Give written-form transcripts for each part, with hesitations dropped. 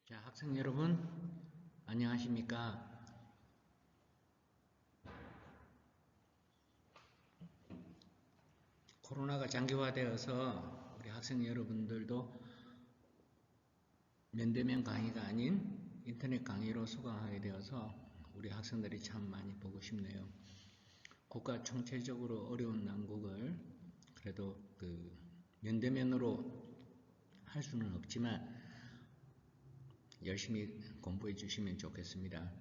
자, 학생 여러분, 안녕하십니까? 코로나가 장기화되어서 우리 학생 여러분들도 면대면 강의가 아닌 인터넷 강의로 수강하게 되어서 우리 학생들이 참 많이 보고 싶네요. 국가 총체적으로 어려운 난국을 그래도 면대면으로 할 수는 없지만 열심히 공부해 주시면 좋겠습니다.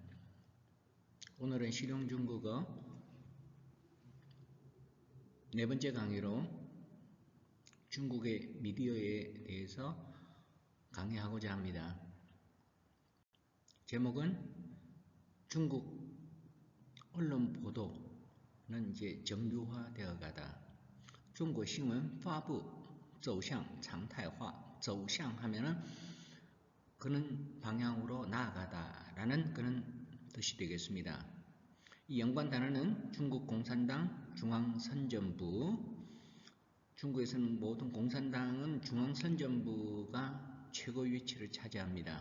오늘은 실용중국어 네 번째 강의로 중국의 미디어에 대해서 강의하고자 합니다. 제목은 중국 언론 보도는 이제 정류화되어 가다. 중국 신문 파부 走向常态化. 走向 하면은 그런 방향으로 나아가다 라는 그런 뜻이 되겠습니다. 이 연관 단어는 중국 공산당 중앙선전부. 중국에서는 모든 공산당은 중앙선전부가 최고 위치를 차지합니다.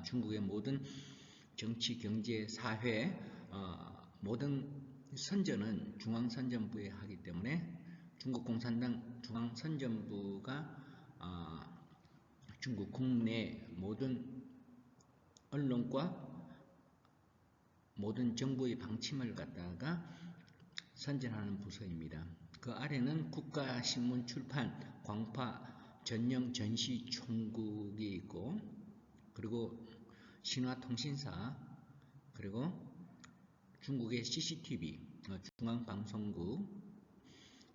중국의 모든 정치, 경제, 사회 모든 선전은 중앙선전부에 하기 때문에 중국 공산당 중앙선전부가 중국 국내 모든 언론과 모든 정부의 방침을 갖다가 선전하는 부서입니다. 그 아래는 국가신문 출판, 광파, 전영, 전시, 총국이 있고, 그리고 신화통신사, 그리고 중국의 CCTV, 중앙방송국이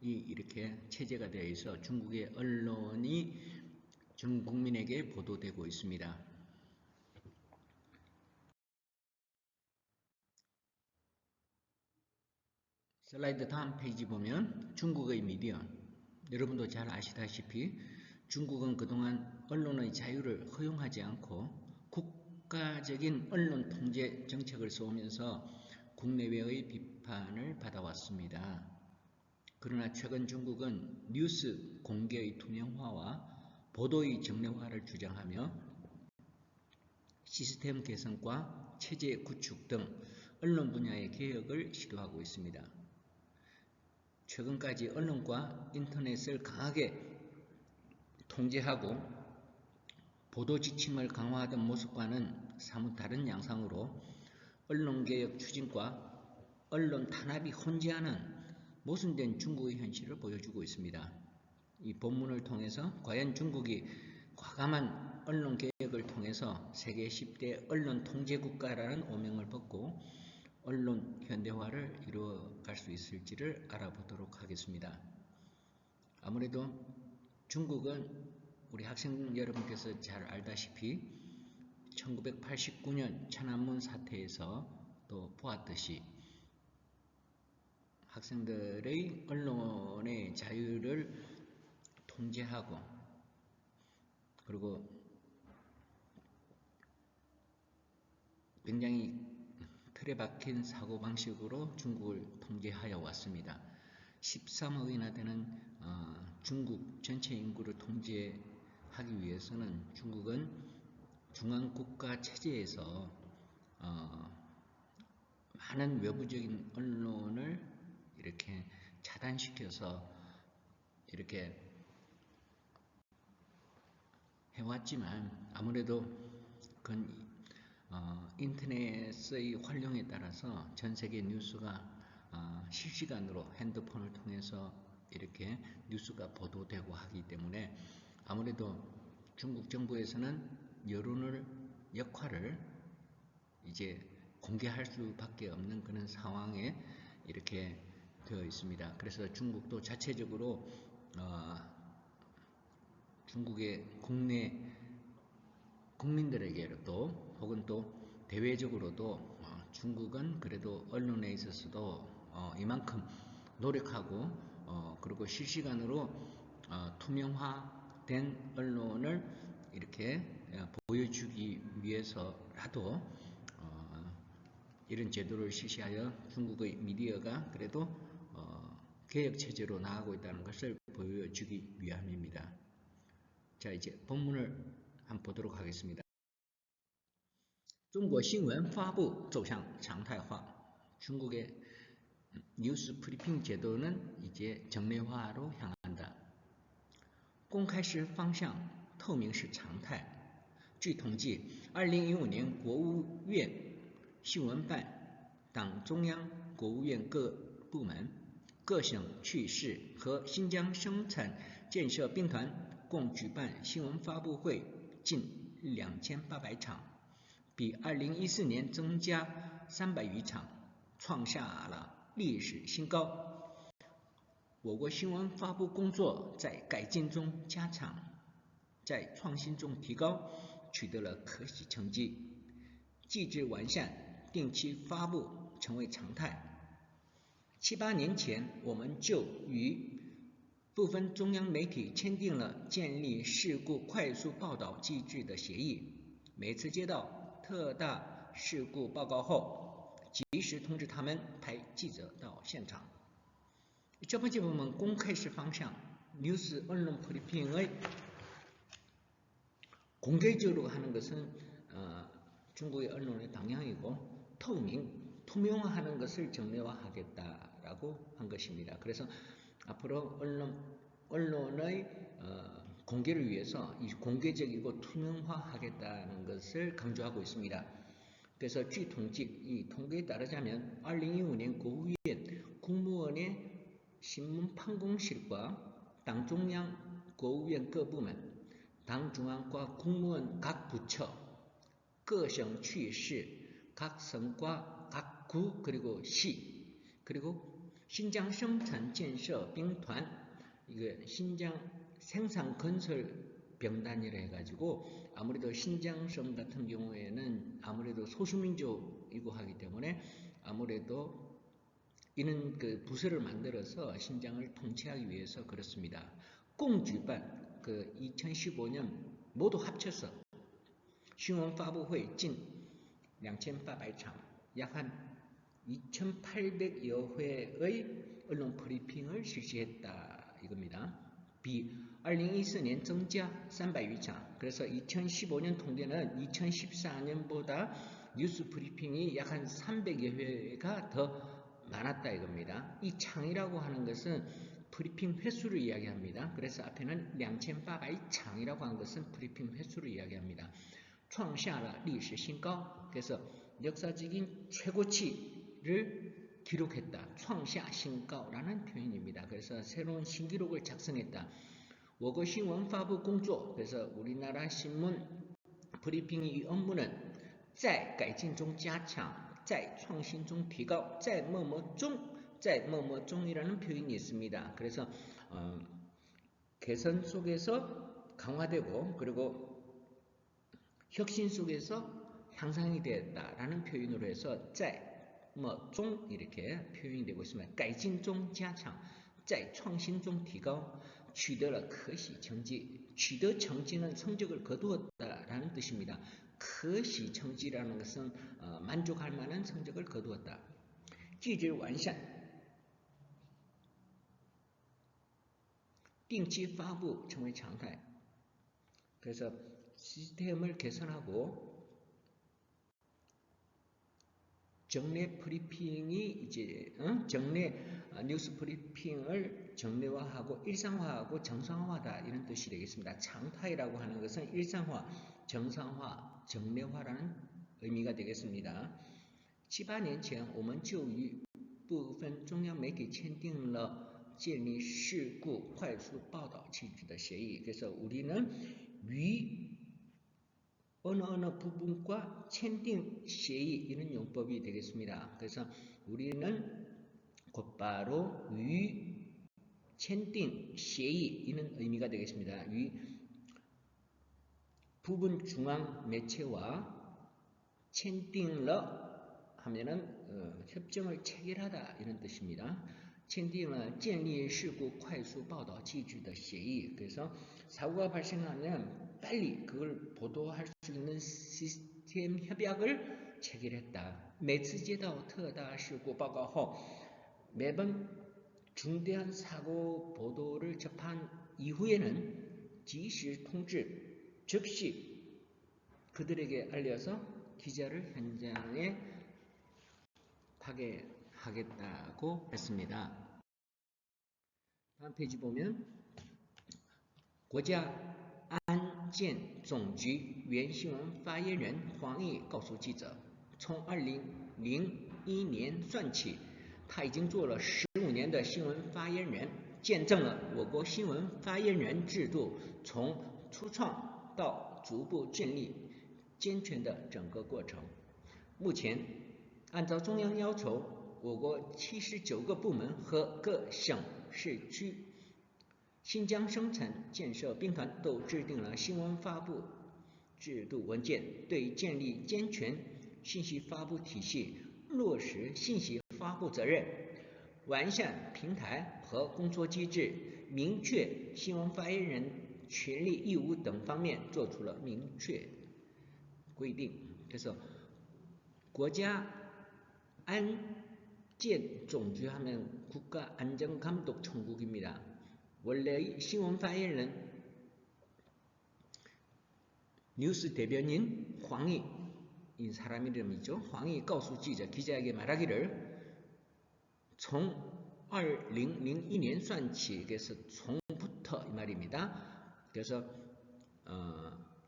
이렇게 체제가 되어 있어 중국의 언론이 전 국민에게 보도되고 있습니다. 슬라이드 다음 페이지 보면 중국의 미디어, 여러분도 잘 아시다시피 중국은 그동안 언론의 자유를 허용하지 않고 국가적인 언론 통제 정책을 세우면서 국내외의 비판을 받아왔습니다. 그러나 최근 중국은 뉴스 공개의 투명화와 보도의 정례화를 주장하며 시스템 개선과 체제 구축 등 언론 분야의 개혁을 시도하고 있습니다. 최근까지 언론과 인터넷을 강하게 통제하고 보도 지침을 강화하던 모습과는 사뭇 다른 양상으로 언론개혁 추진과 언론 탄압이 혼재하는 모순된 중국의 현실을 보여주고 있습니다. 이 본문을 통해서 과연 중국이 과감한 언론개혁을 통해서 세계 10대 언론 통제국가라는 오명을 벗고 언론 현대화를 이루어갈 수 있을지를 알아보도록 하겠습니다. 아무래도 중국은 우리 학생 여러분께서 잘 알다시피 1989년 천안문 사태에서 또 보았듯이 학생들의 언론의 자유를 통제하고 그리고 굉장히 틀에 박힌 사고방식으로 중국을 통제하여 왔습니다. 13억이나 되는 중국 전체 인구를 통제하기 위해서는 중국은 중앙국가 체제에서 많은 외부적인 언론을 이렇게 차단시켜서 이렇게 해왔지만 아무래도 그건 인터넷의 활용에 따라서 전 세계 뉴스가 실시간으로 핸드폰을 통해서 이렇게 뉴스가 보도되고 하기 때문에 아무래도 중국 정부에서는 여론을 역할을 이제 공개할 수밖에 없는 그런 상황에 이렇게 되어 있습니다. 그래서 중국도 자체적으로 중국의 국내 국민들에게도 혹은 또 대외적으로도 중국은 그래도 언론에 있어서도 이만큼 노력하고 그리고 실시간으로 투명화된 언론을 이렇게 보여주기 위해서라도 이런 제도를 실시하여 중국의 미디어가 그래도 개혁체제로 나아가고 있다는 것을 보여주기 위함입니다. 자, 이제 본문을 한번 보도록 하겠습니다. 中国新闻发布走向常态化. 중국의 뉴스 브리핑 제도는 이제 정례화로 향한다. 公开是方向，透明是常态。据统计，2015年国务院新闻办、党中央、国务院各部门、各省区市和新疆生产建设兵团共举办新闻发布会近2800场，比2014年增加300余场，创下了历史新高。我国新闻发布工作在改进中加强，在创新中提高，取得了可喜成绩。机制完善，定期发布成为常态。7、8年前，我们就与部分中央媒体签订了建立事故快速报道机制的协议。每次接到特大事故报告后，及时通知他们派记者到现场。첫 번째 보면 공개시 방향, 뉴스 언론 브리핑의 공개적으로 하는 것은 중국의 언론의 방향이고 투명화하는 것을 정례화하겠다라고 한 것입니다. 그래서 앞으로 언론의 공개를 위해서 이 공개적이고 투명화하겠다는 것을 강조하고 있습니다. 그래서 이 통계에 따르자면 2015년 고위원 국무원의 신문 판공실과 당중앙 국务院各部门, 당중앙과 국무원 각 부처, 各省区市, 각省과 각 구 그리고 시, 그리고 신장生产建设兵团, 이게 신장 생산 건설 병단이라 해가지고 아무래도 신장성 같은 경우에는 아무래도 소수민족이고 하기 때문에 아무래도 이는 그 부서를 만들어서 신장을 통치하기 위해서 그렇습니다. 공주반 2015년 모두 합쳐서 신원发布会近2800장, 약 한 2800여 회의 언론 브리핑을 실시했다 이겁니다. 비 2014년增加 300여 장. 그래서 2015년 통계는 2014년보다 뉴스 브리핑이 약 한 300여 회가 더 많았다 이겁니다. 이 창이라고 하는 것은 브리핑 횟수를 이야기합니다. 그래서 앞에는 2800장이라고 하는 것은 브리핑 횟수를 이야기합니다. 创下了历史新高. 그래서 역사적인 최고치를 기록했다. 创下新高라는 표현입니다. 그래서 새로운 신기록을 작성했다. 我国新闻发布工作, 그래서 우리나라 신문 브리핑 이 업무는 在改进中加强, 在创新中提高, 在뭐뭐中이라는 표현이 있습니다. 그래서 개선 속에서 강화되고 그리고 혁신 속에서 향상이 되었다라는 표현으로 해서 在뭐 중 이렇게 표현이 되고 있습니다. 改进中加强, 在创新中提高, 取得了可喜成绩. 取得成绩는 성적을 거두었다라는 뜻입니다. 可喜成绩라는 것은 만족할 만한 성적을 거두었다. 机制完善, 定期发布成为常态. 그래서 시스템을 개선하고 정례 브리핑이 이제 정례 뉴스 브리핑을 정례화하고 일상화하고 정상화하다 이런 뜻이 되겠습니다.常态라고 하는 것은 일상화, 정상화, 정례화라는 의미가 되겠습니다. 7、8年前我们就与部分中央媒体签订了建立事故快速报道机制的协议. 그래서 우리는 위 어느 부분과签订 协议이런 용법이 되겠습니다. 그래서 우리는 곧바로 위 签订 协议 이런 의미가 되겠습니다. 위 부분 중앙 매체와 签订了 하면은 협정을 체결하다 이런 뜻입니다. 签订了建立事故快速报道机制的协议. 그래서 사고가 발생하면 빨리 그걸 보도할 수 있는 시스템 협약을 체결했다. 每次接到特大事故报告后 매번 중대한 사고 보도를 접한 이후에는 及时通知 즉시 그들에게 알려서 기자를 현장에 파견하겠다고 했습니다. 다음 페이지 보면 国家安监总局原新闻发言人黄毅告诉记者，从2001年算起，他已经做了15年的新闻发言人，见证了我国新闻发言人制度从初创到逐步建立健全的整个过程。目前，按照中央要求，我国79个部门和各省市区新疆生产建设兵团都制定了新闻发布制度文件，对建立健全信息发布体系、落实信息发布责任、完善平台和工作机制、明确新闻发言人权利义务等方面做出了明确规定。그래서国家安监总局하면 국가안전감독청국입니다. 원래 신원 파일은 뉴스 대변인 황희 이 사람 이름이죠. 황희 告诉记者 기자에게 말하기를 从2001년 算起 그래서从부터 이 말입니다. 그래서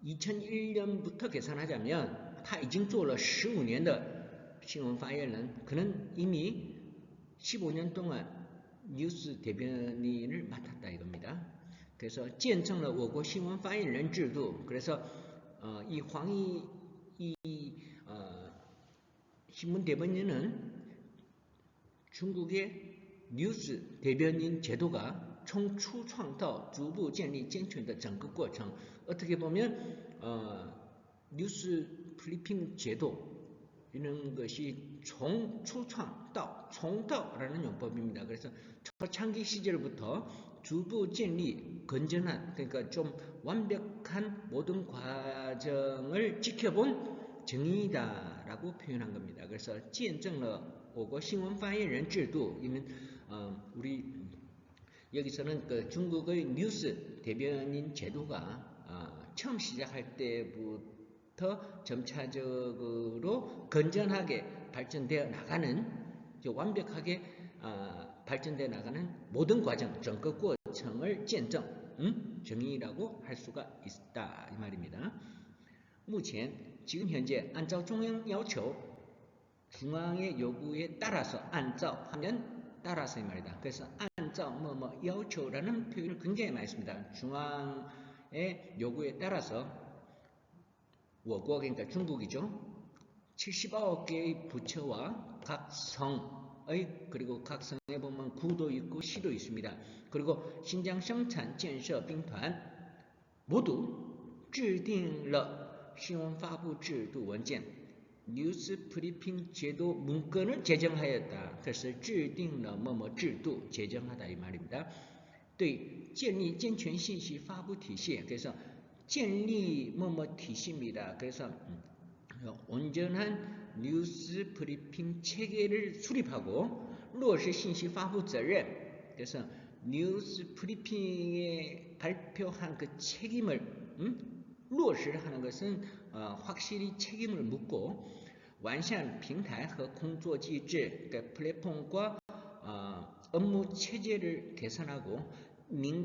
2001년부터 계산하자면 他已经做了15年的新闻发言人 그는 이미 15년 동안 뉴스 대변인을 맡았다 이겁니다. 그래서 见证了我国新闻发言人制度 그래서 이 황희 신문 대변인은 중국의 뉴스 대변인 제도가 총初创到逐步建立健全的整个过程 어떻게 보면 뉴스 브리핑 제도 이런 것이 从初创到 从到라는 용법입니다. 그래서 초창기 시절부터逐步 建立 건전한 그러니까 좀 완벽한 모든 과정을 지켜본 정의다라고 표현한 겁니다. 그래서 见证了我国新闻发言人制度이는 우리 여기서는 그 중국의 뉴스 대변인 제도가 처음 시작할 때부터 점차적으로 건전하게 발전되어 나가는 완벽하게 발전되어 나가는 모든 과정, 整个过程을 见证, 정의라고 할 수가 있다 이 말입니다. 目前 지금 현재 按照中央要求 중앙의 요구에 따라서 按照 하면 따라서 이 말이다. 그래서 按照 뭐뭐要求라는 표현을 굉장히 많이 씁니다. 중앙의 요구에 따라서 我国 그러니까 중국이죠. 79개의 부처와 각 성의 그리고 각 성에 보면 구도 있고 시도 있습니다. 그리고 신장 생산建设兵团 모두 制定了新闻发布制度文件 뉴스 브리핑 제도 문건을 제정하였다. 그래서 制定了 뭐뭐制度 제정하다 이 말입니다. 对建立健全信息发布体系 그래서 建立 뭐뭐体系입니다. 그래서 온전한 뉴스 브리핑 체계를 수립하고 落实 信息发布责任 그래서 뉴스 브리핑에 발표한 그 책임을 落实하는 것은 확실히 책임을 묻고 完善平台和工作机制 그러니까 플랫폼과 업무 체제를 개선하고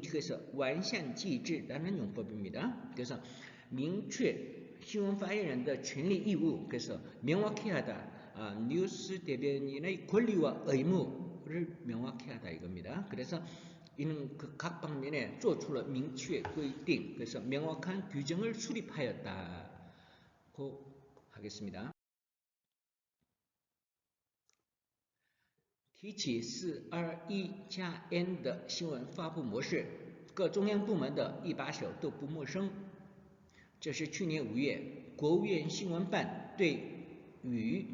그래서 完善机制라는 용법입니다. 그래서 明确新闻发言人的权利义务 그래서 명확히 하다 뉴스 대변인의 권리와 의무를 명확히 하다 이겁니다. 그래서 이는 그 각 방면에 做出了明确规定 그래서 명확한 규정을 수립하였다고 하겠습니다. 提起421+N 的新闻发布模式，各中央部门的一把手都不陌生。这是去年5月，国务院新闻办对与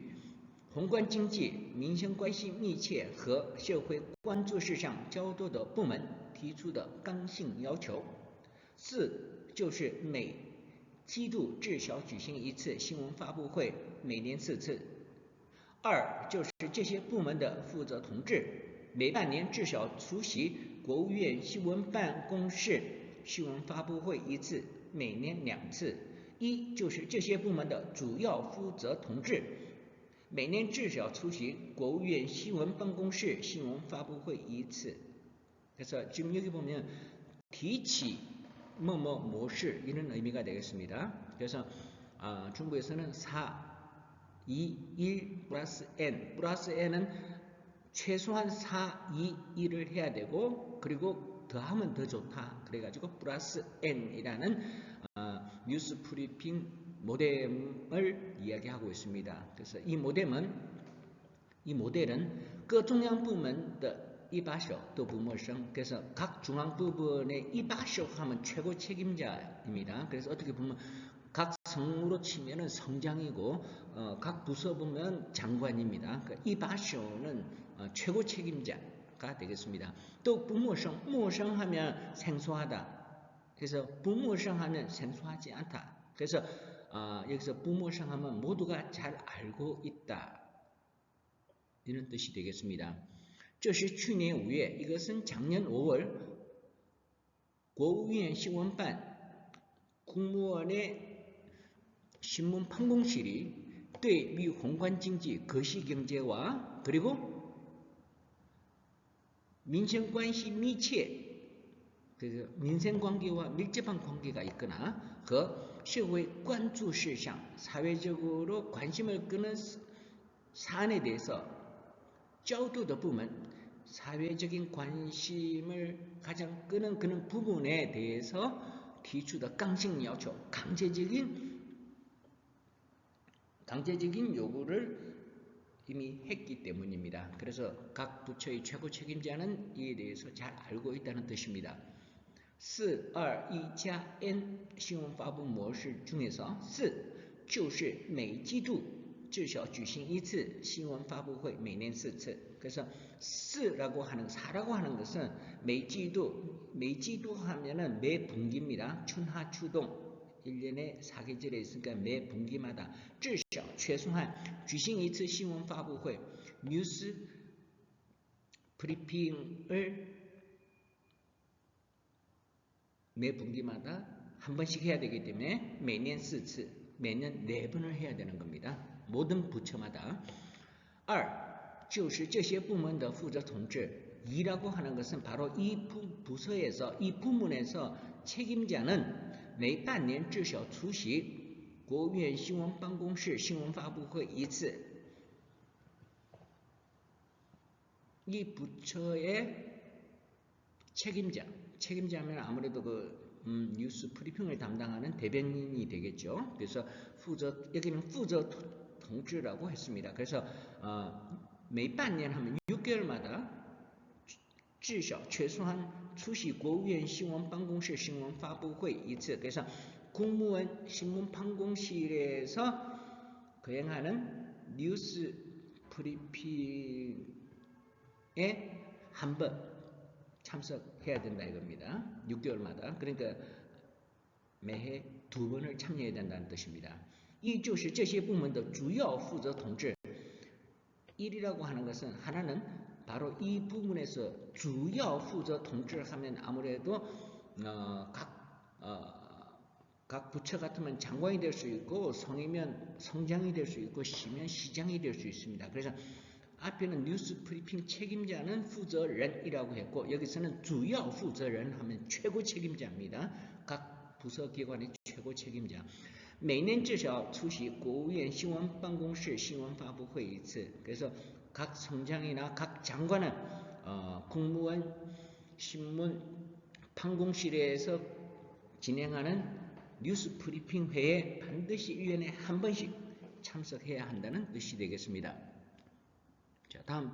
宏观经济、民生关系密切和社会关注事项较多的部门提出的刚性要求。4就是每季度至少举行一次新闻发布会，每年4次。2就是这些部门的负责同志每半年至少出席国务院新闻办公室新闻发布会1次，每年2次。一就是这些部门的主要负责同志每年至少出席国务院新闻办公室新闻发布会一次. 그래서 지금 여기 보면 디치 뭐뭐 모시 이런 의미가 되겠습니다. 그래서 중국에서는 4, 2, 1 플러스 n 플러스 n은 최소한 4, 2, 1을 해야 되고 그리고 더하면 더 좋다. 그래가지고 플러스 n이라는 뉴스 브리핑 모뎀을 이야기하고 있습니다. 그래서 이 모델은 各中央部门的一把手都不陌生. 그래서 각 중앙 부분의一把手 하면 최고 책임자입니다. 그래서 어떻게 보면 각 성으로 치면은 성장이고 각 부서 보면 장관입니다. 그러니까 이把手는 최고 책임자가 되겠습니다. 또不陌生, 陌生 하면 생소하다. 그래서 不陌生 하면 생소하지 않다. 그래서 여기서 不陌生 하면 모두가 잘 알고 있다. 이런 뜻이 되겠습니다. 这是去年5月, 이것은 작년 5월 国务院新闻办 국무원의 신문 판공실이 对미宏观经济 거시경제와 그리고 민생관시密切 그래서 민생관계와 밀접한 관계가 있거나 그社会关注事项 사회적으로 관심을 끄는 사안에 대해서 焦度的部门 사회적인 관심을 가장 끄는 그런 부분에 대해서 提出的刚性要求 강제적인 요구를 이미 했기 때문입니다. 그래서 각 부처의 최고 책임자는 이에 대해서 잘 알고 있다는 뜻입니다. 4, 2, 1加 n 新闻发布模式 중에서 4就是每季度至少举行一次新闻发布会每年4次. 그래서 4라고 하는 것은 매季度하면은 매 분기입니다. 춘하 추동 1년에 4계절에 있으니까 매 분기마다 至少 최소한 举行一次新闻发布会 뉴스 브리핑을 매 분기마다 한 번씩 해야 되기 때문에 매년 4次, 매년 4번을 해야 되는 겁니다. 모든 부처마다. 2, 就是这些部门的负责同志 2라고 하는 것은 바로 이 부서에서 이 부문에서 책임자는 每半年至少出席国务院新闻办公室新闻发布会一次. 이 부처의 책임자면 아무래도 뉴스 브리핑을 담당하는 대변인이 되겠죠. 그래서 여기는 负责 동지라고 했습니다. 그래서 每半年 하면 6개월마다 至少 최소한 出席国务院新闻办公室新闻发布会一次. 그래서 국무원 신문 판공실에서 거행하는 뉴스 브리핑에 한 번 참석해야 된다 이겁니다. 6개월마다. 그러니까 매해 2번을 참여해야 된다는 뜻입니다. 一就是这些部门的主要负责同志 1이라고 하는 것은 하나는 바로 이 부분에서 주요负责 同志 하면 아무래도 각 부처 같으면 장관이 될 수 있고 성이면 성장이 될 수 있고 시면 시장이 될 수 있습니다. 그래서 앞에는 뉴스 브리핑 책임자는 负责人 이라고 했고 여기서는 주요 负责人 하면 최고 책임자입니다. 각 부서 기관의 최고 책임자. 每年至少出席国务院新闻办公室新闻发布会一次. 그래서 각 성장이나 각 장관은 국무원 신문 판공실에서 진행하는 뉴스 브리핑 회에 반드시 1년에 한 번씩 참석해야 한다는 뜻이 되겠습니다. 자, 다음